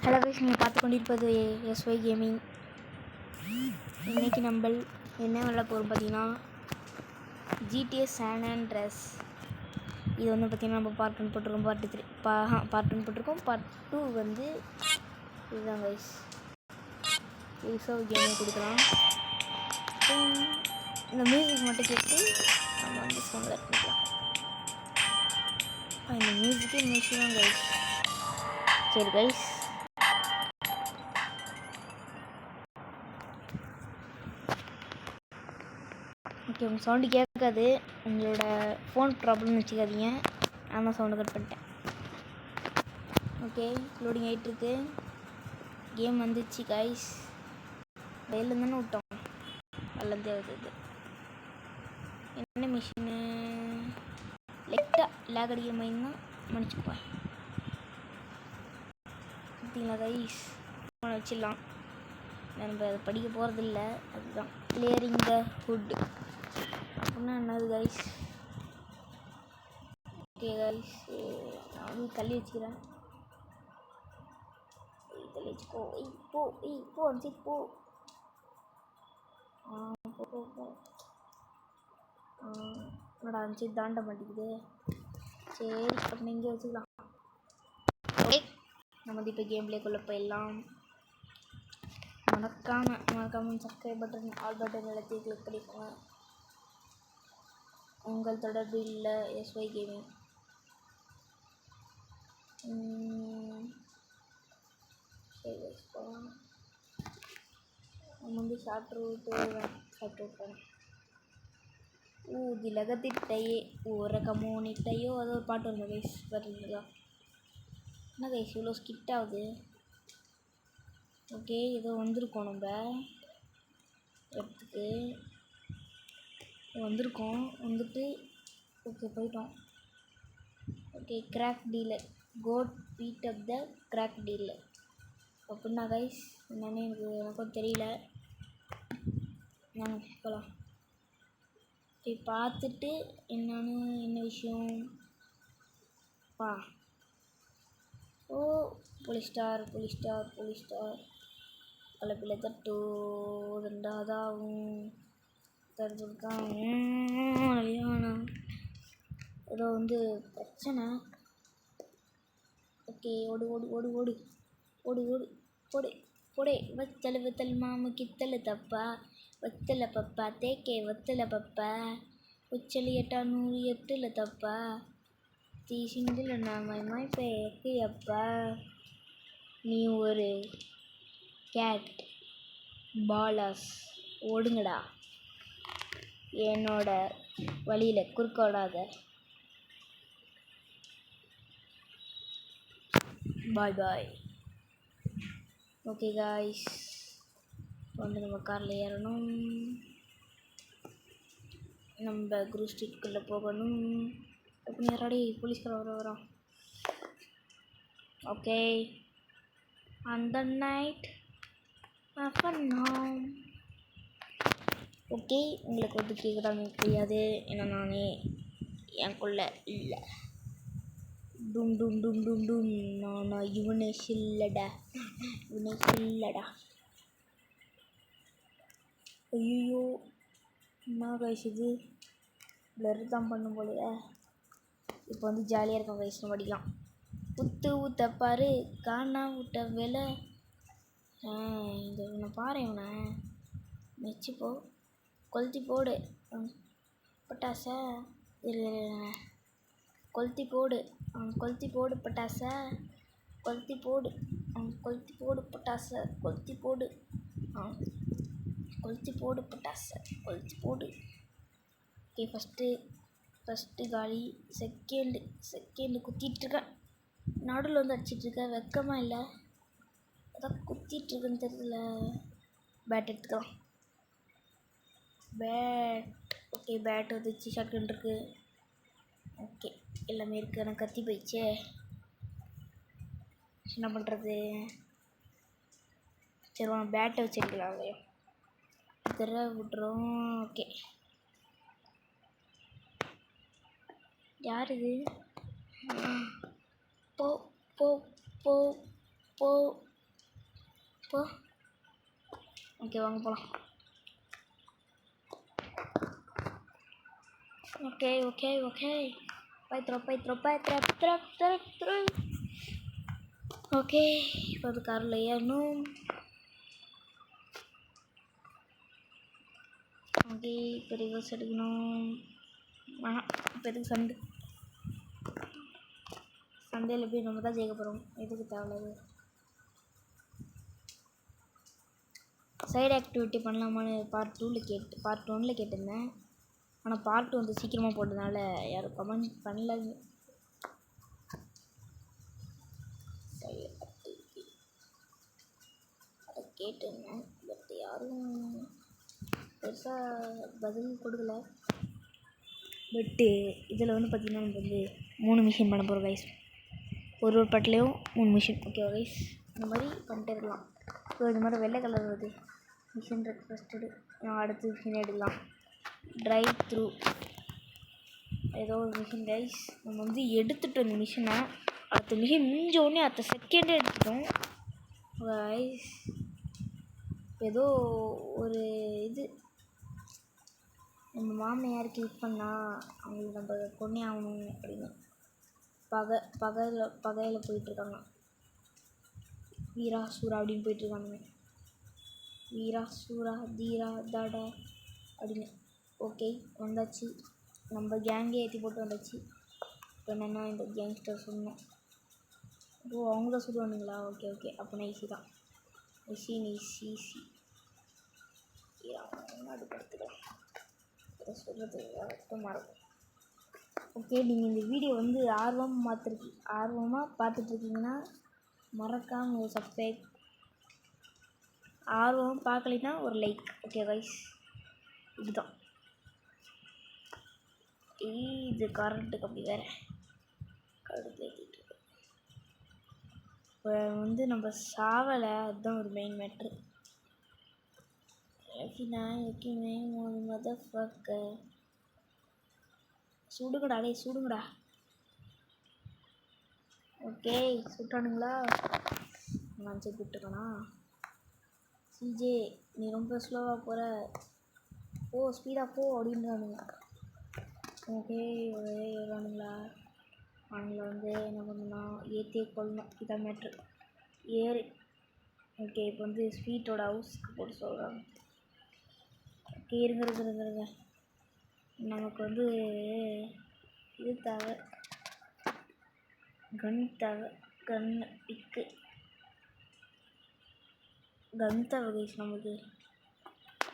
Hello guys, நீங்கள் பார்த்து கொண்டிருப்பது எஸ்ஒய் கேமிங். இன்றைக்கி நம்ம என்ன விளையாட போகிறோம் பார்த்தீங்கன்னா ஜிடிஎஸ் சான் ஆண்ட்ரெஸ். இது வந்து பார்த்திங்கன்னா நம்ம பார்ட் 1 போட்டிருக்கோம், பார்ட் 1 போட்டிருக்கோம். பார்ட் 2 வந்து இதுதான் கைஸ். புதுசாக கேமிங் கொடுக்கலாம். இந்த மியூசிக் மட்டும் கேட்டு நம்ம வந்து சவுண்ட் ஆட் பண்ணிக்கலாம். இந்த மியூசிக்கே மியூசிக் தான் கைஸ். சரி கைஸ், ஓகே. உங்கள் சவுண்டு கேட்காது, உங்களோட ஃபோன் ப்ராப்ளம்னு வச்சுக்காதீங்க. நான் தான் சவுண்டு கட் பண்ணிட்டேன். ஓகே, லோடிங் ஆகிட்டுருக்கு. கேம் வந்துச்சு கைஸ். வெயிலில் தானே விட்டோம், அல்லந்தே வருது. என்ன மிஷினு லைட்டாக லேக் அடிக்கிற மாதிரி தான் மன்னிச்சுப்பேன். பார்த்தீங்களா கைஸ், ஃபோனை வச்சிடலாம். நம்ம அதை படிக்க போகிறதில்ல, அதுதான் கிளியரிங் த ஹுட் அப்படின்னா என்னது கைஸ். ஓகே கைஸ், நான் வந்து தள்ளி வச்சுக்கிறேன். தள்ளி வச்சுக்கோ. இப்போ வந்து போ. என்னடா அஞ்சு தாண்ட மாட்டேங்குது. சரி, அப்போ இங்கே வச்சுக்கலாம். ஓகே, நம்ம வந்து இப்போ கேம் பிளேக்குள்ளே போயிடலாம். மறக்காமல் சப்ஸ்கிரைப் பட்டன், ஆல் பட்டன் எல்லாத்தையும் கிளிக் பண்ணிக்கோங்க. உங்கள் தொடர்பில் இல்லை எஸ்ஒய் கேமிங். சரி போகலாம். நம்ம வந்து ஷார்ட் ரூட் பண்ணேன். திலகத்திட்டையே ஊரகமோனிட்டையோ அது ஒரு பாட்டு வரும் கைஸ். பார்த்தீங்களா என்ன கைஸ் இவ்வளோ ஸ்கிட் ஆகுது. ஓகே, ஏதோ வந்திருக்கோம், நம்ம இடத்துக்கு வந்திருக்கோம். வந்துட்டு ஓகே போயிட்டோம். Okay, crack dealer code beat up the crack dealer அப்படின்னா கைஸ் என்னன்னு எனக்கும் தெரியல. நாங்கள் போகலாம், போய் பார்த்துட்டு என்ன விஷயம் ஓ போலீஸ் ஸ்டார் கலப்பில தட்டு ரெண்டாவதாகும் ஏதோ வந்து பிரச்சனை. ஓகே, ஓடு போடே வத்தல் மாமு கித்தல் தப்பா வத்தல பப்பா தேக்கே வத்தல பப்பா உச்சலி 808 தப்பா தீ சிந்தில் நாம பேக்கையப்பா. நீ ஒரு கேட் பாலஸ், ஓடுங்கடா, என்னோட வழியில் குறுக்கோடாத. பாய். ஓகே காய்ஸ், வந்து நம்ம காரில் ஏறணும். நம்ம குரு ஸ்ட்ரீட்குள்ளே போகணும். அப்படி யாராடி போலீஸ்கார வரோம். ஓகே, அந்த நைட் பண்ணோம். ஓகே, உங்களுக்கு வந்து கேட்குறாங்க தெரியாது, ஏன்னா நானே எனக்குள்ள இல்லை. டும் டும் டும் டும் டும் நான் இவனே இல்லடா. ஐயோ, என்ன கைஸ் இது பிளர் தான் பண்ணும் போலையே. இப்போ வந்து ஜாலியாக இருக்கும் கைஸ், நம்ம படிக்கலாம். ஊற்ற பாரு காணா விட்ட வேலை. இவனை பாரு, இவனை வச்சுப்போ, கொளுத்தி போடு பட்டாசை. கொளுத்தி போடு பட்டாசை, கொளுத்தி போடு பட்டாசை. ஓகே, ஃபஸ்ட்டு காலி. செகண்டு குத்திட்டுருக்கேன். நடுவில் வந்து அடிச்சிட்ருக்கேன், வெக்கமாக இல்லை. அதான் குத்திட்டுருக்குன்னு தெரியல. பேட் எடுத்துக்கலாம். ஓகே, பேட் வந்துச்சு, ஷாட்கன் இருக்குது. ஓகே, எல்லாமே இருக்குது. எனக்கு கத்தி போயிடுச்சே, என்ன பண்ணுறது. சரி, பேட்டை வச்சுருக்கலாம், தர விட்றோம். ஓகே, யார் இது? போ போ போ போ போ. ஓகே வாங்க போகலாம். Okay okay okay bye. Okay இப்போ அது காரில் ஏறணும். ஓகே இப்போ ரிவர்ஸ் எடுக்கணும். இப்போ எதுக்கு சண்டையில் போய் நம்ம தான் ஜெயிக்க போகிறோம். எதுக்கு தேவையில்ல. சைடு ஆக்டிவிட்டி பண்ணலாமான்னு பார்ட் 1ல் கேட்டிருந்தேன். ஆனால் பார்ட் 2 வந்து சீக்கிரமாக போட்டதுனால யாரும் கமெண்ட் பண்ணல. சைடு ஆக்டிவிட்டி அதை கேட்டிருந்தேன், பட் யாரும் பெருசாக பதில் கொடுக்கல. பட்டு இதில் வந்து பார்த்திங்கன்னா நம்ம வந்து 3 மிஷின் பண்ண போகிறோம் கைஸ். ஒரு பாட்டிலையும் 3 மிஷின். ஓகேவா கைஸ்? இந்த மாதிரி பண்ணிட்டே இருக்கலாம். ஸோ இந்த மாதிரி வெள்ளை கலர் வருது மிஷின் ரெக்வஸ்டடு. நான் அடுத்த மிஷின் எடுக்கலாம். ட்ரைவ் த்ரூ ஏதோ ஒரு மிஷின் கைஸ். நம்ம வந்து எடுத்துட்டோம் இந்த மிஷினை. அடுத்த மிஷின் முடிஞ்ச உடனே அடுத்த செகண்டே எடுத்துட்டோம் கைஸ். ஏதோ ஒரு இது நம்ம மாமியாருக்கு ஹெல்ப் பண்ணால் அவங்களுக்கு நம்ம கொன்னே ஆகணும் அப்படின்னு பகையில் போயிட்டுருக்காங்க. வீரா சூரா அப்படின்னு போயிட்டுருக்காங்க. வீரா சூரா தீரா தாடா அப்படின்னு. ஓகே வந்தாச்சு. நம்ம கேங்கே ஏற்றி போட்டு வந்தாச்சு. இப்போ என்னென்னா இந்த கேங்ஸ்டர் சொல்லணும். ஓ அவங்க தான் சொல்லுவானுங்களா? ஓகே ஓகே அப்போனா ஈஸி தான். ஈஸி முன்னாடி படுத்துக்கலாம். இதை சொல்கிறது வருத்தமாக இருக்கும். ஓகே நீங்கள் இந்த வீடியோ வந்து ஆர்வமாக பார்த்துட்ருக்கீங்கன்னா மறக்காமல் ஒரு சப்ஸ்கிரைப், ஆர்வம் பார்க்கலைன்னா ஒரு லைக். ஓகே கைஸ் இதுதான். இது கரண்ட்டுக்கு அப்படி வேறு கடுப்பு ஏற்றிட்டு இப்போ வந்து நம்ம சாவலை. அதுதான் ஒரு மெயின் மேட்ரு. சுடுங்கடா. ஓகே சுட்டானுங்களா? நான் செக் விட்டுருக்கேனா? சிஜே நீ ரொம்ப ஸ்லோவாக போகிற, ஸ்பீடாக போ அப்படின்றானுங்க. ஓகே வருவானுங்களா? அவங்கள வந்து என்ன பண்ணணும், ஏற்றியே கொள்ளணும். இதான் மேட்ரு. ஓகே இப்போ வந்து ஸ்வீட்டோட ஹவுஸ்க்கு போட்டு சொல்கிறாங்க. ஓகே இருங்க நமக்கு வந்து இது தேவை, கன் தேவை. கன் தேவை கைஸ். நமக்கு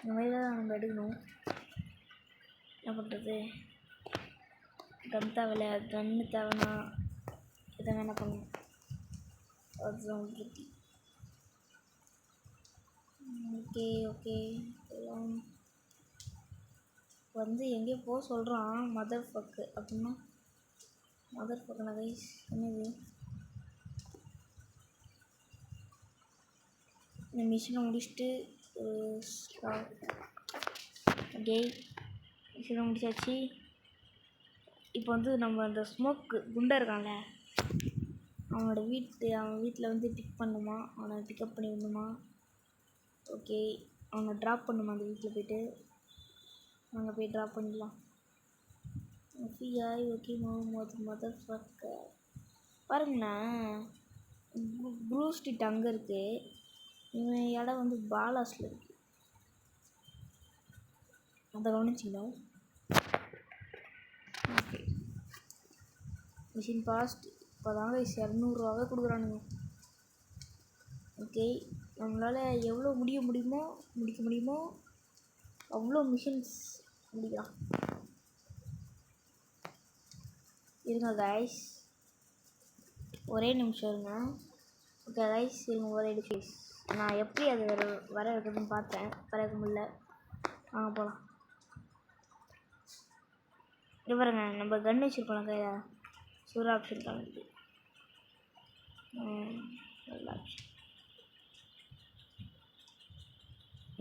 இந்த மாதிரி தான் நம்ம எடுக்கணும். என்ன பண்ணுறது? கன் தேவையில்ல. கன்று தேவைன்னா இதை என்ன பண்ணணும்? அதுதான் உங்களுக்கு. ஓகே எல்லாம் வந்து எங்கேயோ போக சொல்கிறான். மதர் ஃபக்கு அப்படின்னா மதர் ஃபக்குனா கைஸ் என்னது? இந்த மிஷினை முடிச்சுட்டு மிஷினை முடிச்சாச்சு. இப்போ வந்து நம்ம அந்த ஸ்மோக்கு குண்டா இருக்கான்ல, அவன் வீட்டில் வந்து பிக் பண்ணுமா, அவனை பிக்கப் பண்ணி விடணுமா? ஓகே அவனை ட்ராப் பண்ணுமா அந்த வீட்டில் போய்ட்டு. நாங்கள் போய் ட்ராப் பண்ணிடலாம். ஓகே மதர் ஃபக்க பாருங்கண்ணா. ப்ரூ ஸ்ட்ரீட் அங்கே இருக்குது. இவன் இடம் வந்து பாலாஸில் இருக்குது. அதை கவனிச்சிங்களா? Okay mission passed. இப்போ தாங்க 200 கொடுக்குறானுங்க. ஓகே நம்மளால் எவ்வளோ முடிக்க முடியுமோ அவ்வளோ மிஷின்ஸ் முடிக்கலாம். இருங்க கைஸ் ஒரே நிமிஷம் இருங்க. ஓகே கைஸ் இருங்க ஒரே டிஃபீஸ். நான் எப்படி அது வர இருக்குதுன்னு பார்த்தேன், வரைக்க முடியல. வாங்க போகலாம். இது பாருங்க நம்ம கன் வச்சுருக்கோம் கையில். சூற ஆப்ஷன் காணுது. நல்ல ஆப்ஷன்.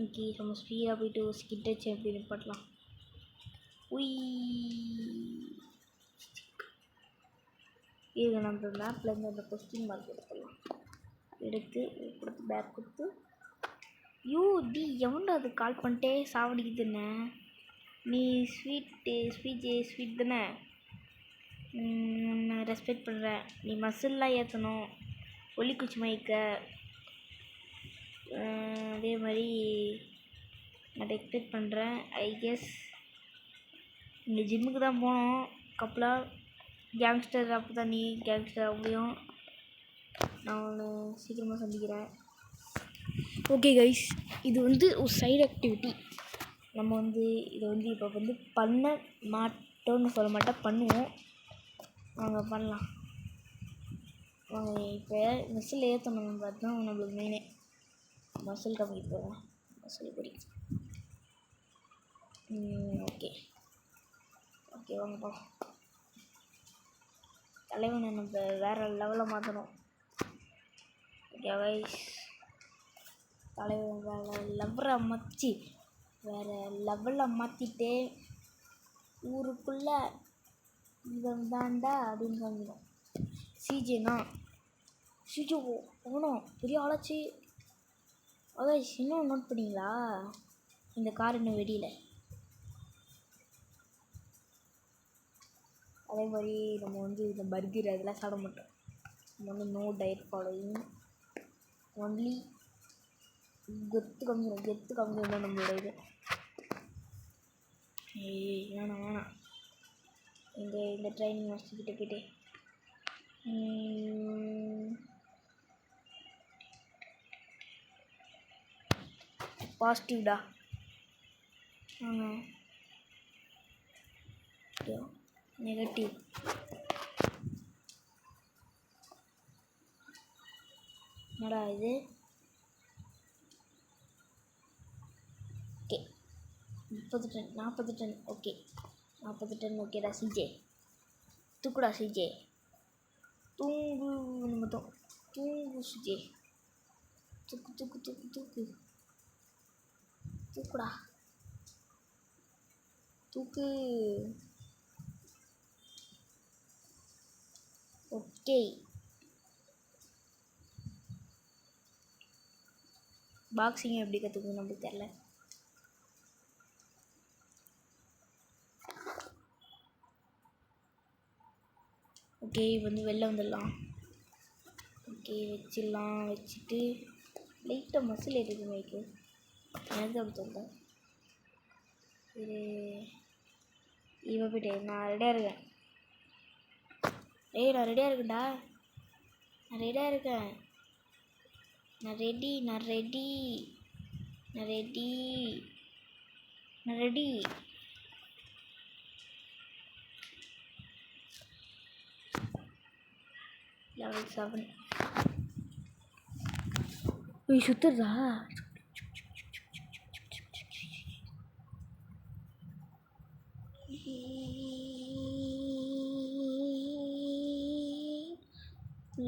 ஓகே நம்ம ஸ்பீடாக போயிட்டு ஸ்கிட்ட எப்படி நிப்பாட்டலாம். இது நம்ம மேப்லேருந்து அந்த கொஸ்டின் மார்க் எடுத்துடலாம். எடுத்து கொடுத்து பேக் கொடுத்து எவன்டா அது கால் பண்ணிட்டே சாவடிக்குதுன்னு. நீ ஸ்வீட் தானே, நான் ரெஸ்பெக்ட் பண்ணுறேன். நீ மசில்லாம் ஏற்றணும், ஒலிக்குச்சி மயக்க, அதே மாதிரி நான் ரெஸ்பெக்ட் பண்ணுறேன். ஐ கெஸ் இங்கே ஜிம்முக்கு தான் போனோம் கப்பலாக. கேங்ஸ்டர் அப்போ தான் நீ கேங்ஸ்டர் அப்படியும். நான் ஒன்று சீக்கிரமாக சந்திக்கிறேன். ஓகே கைஸ், இது வந்து ஒரு சைடு ஆக்டிவிட்டி. நம்ம வந்து இதை வந்து இப்போ வந்து பண்ண மாட்டோம்னு சொல்ல மாட்டேன், பண்ணுவோம். வாங்க பண்ணலாம். வாங்க இப்போ மசில் ஏற்றணும் பார்த்தா நம்மளுக்கு மெயினே மசில் கம்மிட்டு போகலாம். மசில் பொடி. ஓகே ஓகே வாங்கப்பா. தலைவனை நம்ம வேறு லெவலில் மாற்றணும். ஓகே கைஸ், தலைவன் வேறு லெவலில் மாற்றிட்டே ஊருக்குள்ளே இவன் தாண்டா அப்படின்னு காமிக்கணும். சிஜேனா சிஜோ போனோம், பெரிய ஆளாச்சு. அதான் இன்னும் நோட் பண்ணிங்களா, இந்த கார் இன்னும் வெடியில். அதே மாதிரி நம்ம வந்து இந்த பர்கர் அதெல்லாம் சாப்பிட மாட்டோம். நம்ம வந்து நோ டயட் ஃபாலோயிங், ஒன்லி கெத்து காமிக்கணும் தான் நம்மளோட இது. வேணாம் இந்த ட்ரைனிங் மாஸ்டர்கிட்ட போய்ட்டு பாசிட்டிவ்டா. நெகட்டிவ். என்னடா இது? Okay 30 ton 40 ton. Okay 40 ton. ஓகேடா சிஜே, தூக்குடா சிஜே, தூங்கு மட்டும் தூங்கு சிஜே, தூக்குடா தூக்கு. ஓகே பாக்ஸிங் எப்படி கற்றுக்கணும் நம்மளுக்கு தெரில. ஓகே வந்து வெளில வந்துடலாம். ஓகே வச்சுட்டு லைட்டாக மசில் ஏறிது மைக்கு, எனக்கு அப்படி தோணும். இது இவன் போய்ட்டு நான் ரெடியாக இருக்கேன். நான் ரெடியாக இருக்கேன்டா, நான் ரெடி. லெவல் 7 சுத்துறதா?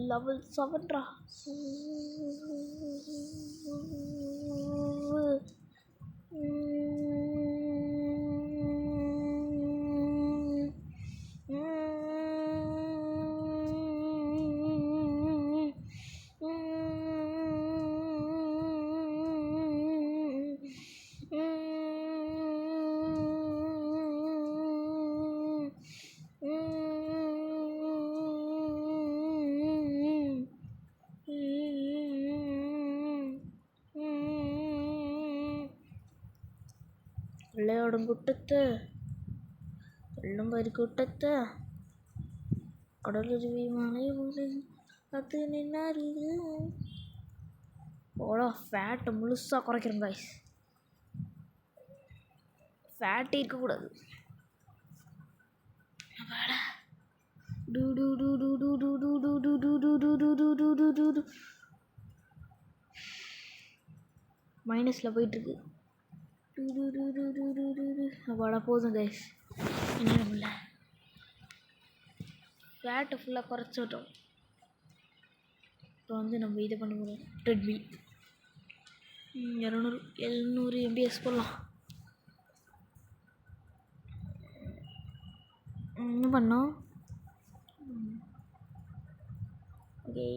லெவல் 7டா. விளையாடும் கூட்டத்தை, வெள்ளம்பரி கூட்டத்தை, கடலுருவி மலை அது நின்னாரு. ஓடா ஃபேட்டை முழுசாக குறைக்கிறோம் காய்ஸ். ஃபேட்டே இருக்கக்கூடாது. மைனஸில் போயிட்டுருக்கு. அப்பாடா போதும் கைஸ், என்ன முடியல. ஃபேட்டை ஃபுல்லாக குறைச்சிட்டோம். இப்போ வந்து நம்ம இதை பண்ண முடியும். ட்ரெட்மில் 700 MBS போடலாம். என்ன பண்ணோம்? ஓகே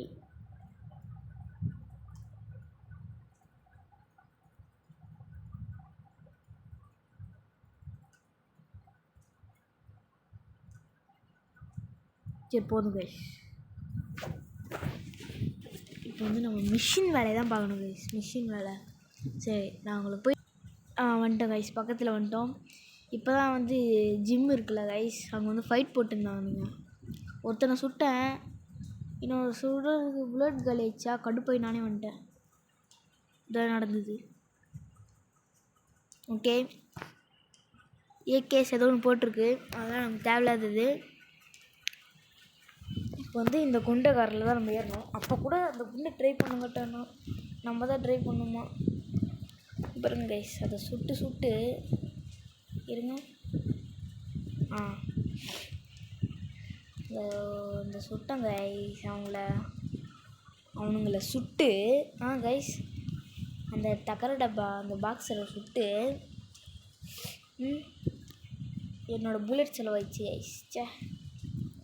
சரி போதும் கைஸ். இப்போ வந்து நம்ம மிஷின் வேலையை தான் பார்க்கணும் கைஸ். மிஷின் வேலை. சரி நான் உங்களுக்கு போய் வந்துட்டோம் கைஸ். பக்கத்தில் வந்துட்டோம். இப்போ தான் வந்து ஜிம் இருக்குல்ல கைஸ், அங்கே வந்து ஃபைட் போட்டுருந்தாங்க. ஒருத்தனை சுட்டேன், இன்னொரு சுடுறதுக்கு புல்லட் கழிச்சா கடுப்பாய் நானே வந்துட்டேன். இதான் நடந்தது. ஓகே, ஏகேஸ் ஏதோ ஒன்று போட்டிருக்கு, அதெல்லாம் நமக்கு தேவையில்லாதது. இப்போ வந்து இந்த குண்டை காரில் தான் நம்ம ஏறணும். அப்போ கூட அந்த குண்டை ட்ரை பண்ண மாட்டோன்னா நம்ம தான் ட்ரை பண்ணுமா பாருங்க கைஸ். அதை சுட்டு இருங்க. இந்த சுட்டங்க கைஸ் அவனுங்களை சுட்டு கைஸ் அந்த தக்கர டப்பா அந்த பாக்ஸில் சுட்டு என்னோடய புல்லட் செலவாயிடுச்சு கைஸ்.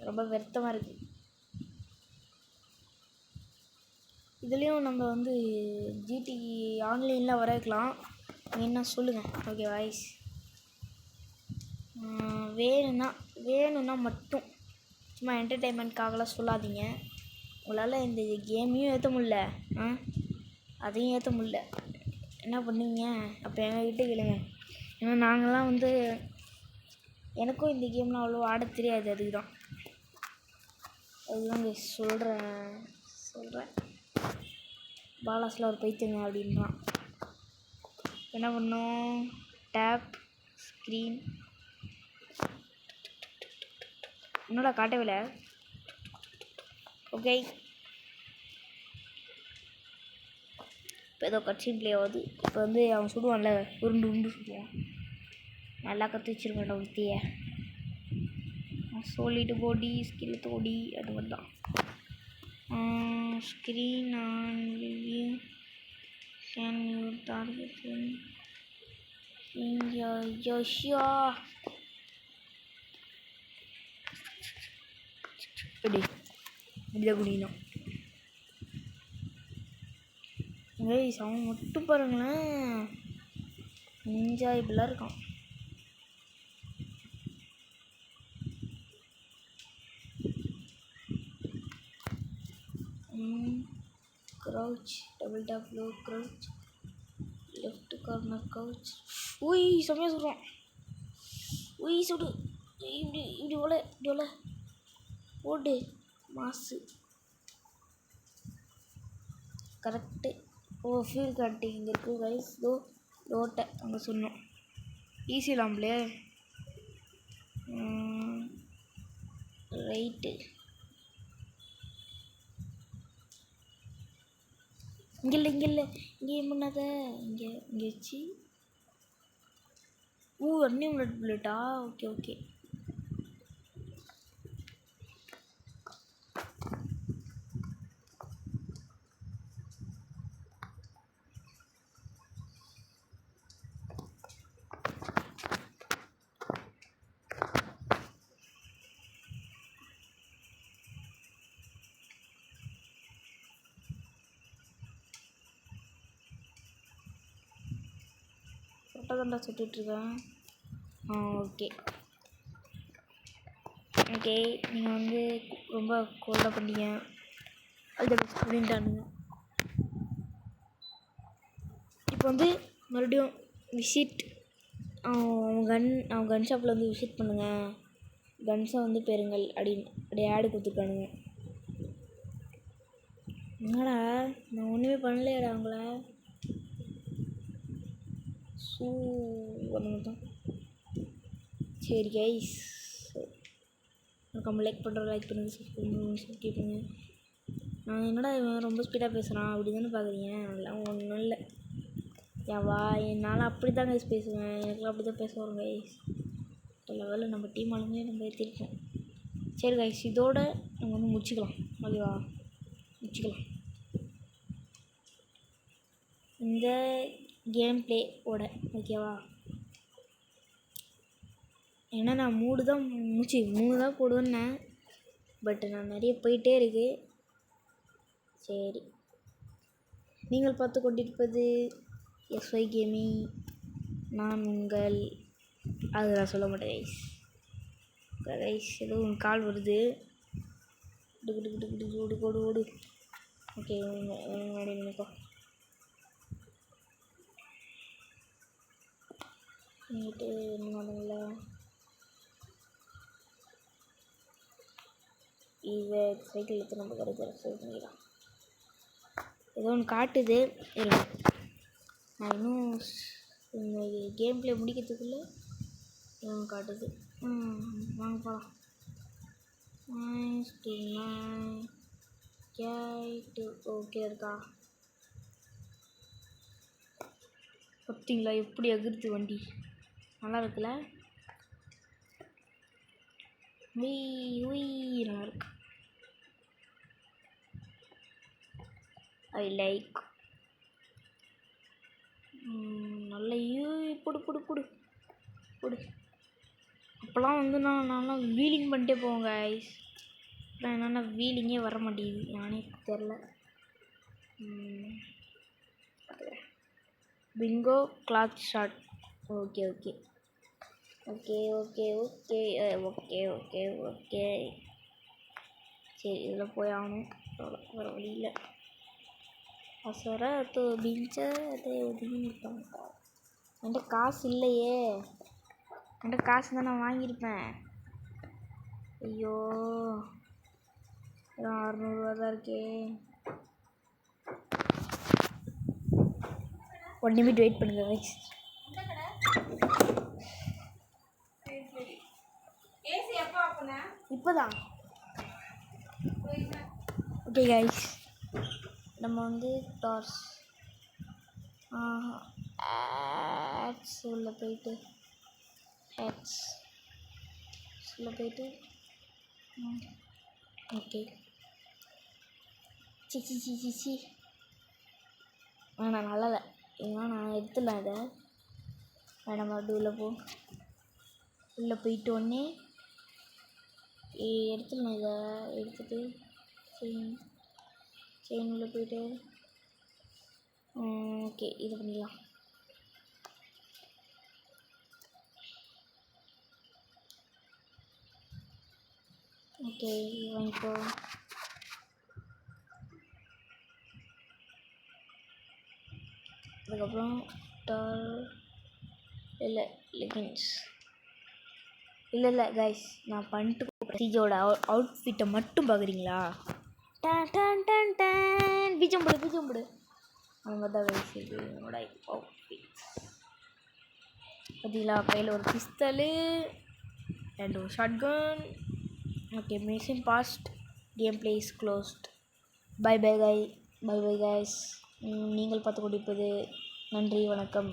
ரொம்ப வருத்தமாக இருக்குது. இதுலேயும் நம்ம வந்து ஜிடி ஆன்லைனில் வரைக்கலாம், என்ன சொல்லுங்கள். ஓகே வாய்ஸ், வேணும்னா மட்டும் சும்மா என்டர்டெயின்மெண்ட்காகலாம் சொல்லாதீங்க. உங்களால் இந்த கேமையும் ஏற்ற முடில, அதையும் ஏற்ற முடில, என்ன பண்ணுவீங்க? அப்போ எங்ககிட்ட கேளுங்க. ஏன்னா நாங்கள்லாம் வந்து எனக்கும் இந்த கேம்லாம் அவ்வளோ ஆட தெரியாது. அதுதான் சொல்கிறேன். பாலாஸில் ஒரு பைத்தியங்க அப்படின்றான். என்ன பண்ணோம்? டேப் ஸ்க்ரீன் என்னோட காட்டவில்லை. ஓகே, இப்போ ஏதோ கட்சின் ப்ளே ஆகுது. இப்போ வந்து அவன் சுடுவான்ல, உருண்டு சுடுவான். நல்லா கற்று வச்சுருக்கேன் ஒருத்தியை. சோலிடு பாடி ஸ்கில் தோடி அது மாதிரி தான். Screen on review can you target யோஷியா இப்படிதான் குடிக்கணும். அவன் மட்டும் பாருங்களேன், என்ஜாயபிளாக இருக்கான். crouch, double tap low crouch, left corner crouch. உய் செம்மையாக சொல்கிறான். சுடு இப்படி ஒல ஓடு மாசு கரெக்டு. ஃபீல் கரெக்டு இங்கே இருக்குது கைஸ். லோட்டை அங்கே சொன்னோம். ஈஸி இல்லாமலே ரைட்டு. இங்கே இல்லை இங்கே பண்ணாத. இங்கே வச்சு அன்லிமிட்டட் புல்லட்டா? ஓகே. சொட்டை சுட்டுட்ருக்கேன். ஓகே, நீங்கள் வந்து ரொம்ப கோல்டாக பண்ணீங்க. அது அப்படின்ட்டானுங்க. இப்போ வந்து மறுபடியும் விசிட் அவன் கன் ஷாப்பில் வந்து விசிட் பண்ணுங்கள், கன்ஸை வந்து பெறுங்கள் அப்படியே ஆடு கொடுத்துருக்கானுங்க. என்னடா நான் ஒன்றுமே பண்ணலையாடா அவங்கள. தான் சரி கைஸ், நம்ம லைக் பண்ணுங்கள், சப்ஸ்கிரைப் பண்ணுங்கள். நான் என்னடா இவன் ரொம்ப ஸ்பீடாக பேசுகிறான் அப்படி தானே பார்க்குறீங்க? அதெல்லாம் ஒன்றும் இல்லை. என்னால் அப்படி தான் கைஸ் பேசுவேன், எனக்குலாம் அப்படி தான் பேச வரும் கைஸ். லெவலில் நம்ம டீம் ஆளுமே நம்ம ஏற்றிருக்கோம். சரி கைஸ், இதோட நம்ம வந்து முடிச்சுக்கலாம். ஓகேவா? இந்த கேம் பிளேவோட ஓகேவா? ஏன்னா நான் 3 தான் போடுவேன்னேன், பட் நான் நிறைய போயிட்டே இருக்கு. சரி, நீங்கள் பார்த்து கொண்டிருப்பது SY கேமிங். நான் உங்கள் அது நான் சொல்ல மாட்டேன் கைஸ். ஏதோ கால் வருது. ஓடு ஓடு. ஓகே முன்னாடி நினைக்கோ வந்துட்டு என்ன இதை சைக்கிள் எடுத்து நம்ம கிடைக்கிற சேவ் பண்ணிக்கலாம். ஏதோ ஒன்று காட்டுது. நான் இன்னும் இந்த கேம் பிளே முடிக்கிறதுக்குள்ளே ஏதோ ஒன்று காட்டுது. வாங்க போகலாம். ஓகே இருக்கா? பார்த்தீங்களா எப்படி எகிருது வண்டி? நல்லா இருக்குல்ல? நல்லா இருக்கு. I like. நல்ல போடு போடு போடு போடு. அப்போல்லாம் வந்து நான் வீலிங் பண்ணிட்டே போவேங்க ஐஸ். அப்புறம் என்னென்னா வீலிங்கே வர மாட்டேங்குது, நானே தெரில. Bingo cloth shop. Okay okay okay okay okay okay okay okay சரி, இதில் போய் ஆகணும். வேறு வழி இல்லை. அசரா தோ பீஞ்ச அதே ஒதுங்கிட்டாங்க. என்கிட்ட காசு இல்லையே. என்கிட்ட காசு தான் நான் வாங்கியிருப்பேன். ஐயோ 600 தான் இருக்கே. 1 நிமிட் வெயிட் பண்ணுங்க கைஸ். இப்போதான். ஓகே கைஸ், நம்ம வந்து டார்ச் ஆட்ஸ் உள்ள போயிட்டு ஓகே சி நான் நல்லா இல்லை. ஏன்னா நான் எடுத்துடலாம் இதை. வேணாம் மறுபடியும் உள்ளே போயிட்டு உடனே எடுத்துடலாம். இதை எடுத்துகிட்டு செயின் உள்ளே போயிட்டு ஓகே இது பண்ணிடலாம். ஓகே வாங்கிக்கோ. அதுக்கப்புறம் இல்லை லெகின்ஸ் இல்லை கைஸ், நான் பண்ணிட்டு ப்ரெஸ்டீஜோட அவுட்ஃபிட்டை மட்டும் பார்க்குறீங்களா? பீஜம் போடு அந்த மாதிரி தான் கைஸ் இது என்னோட அவுட்ஃபிட். பார்த்தீங்களா, கையில் ஒரு பிஸ்தலு அண்ட் ஒரு shotgun. Okay, mission passed, game play is closed. Bye bye guys. நீங்கள் பார்த்து கொண்டிருப்பது நன்றி வணக்கம்.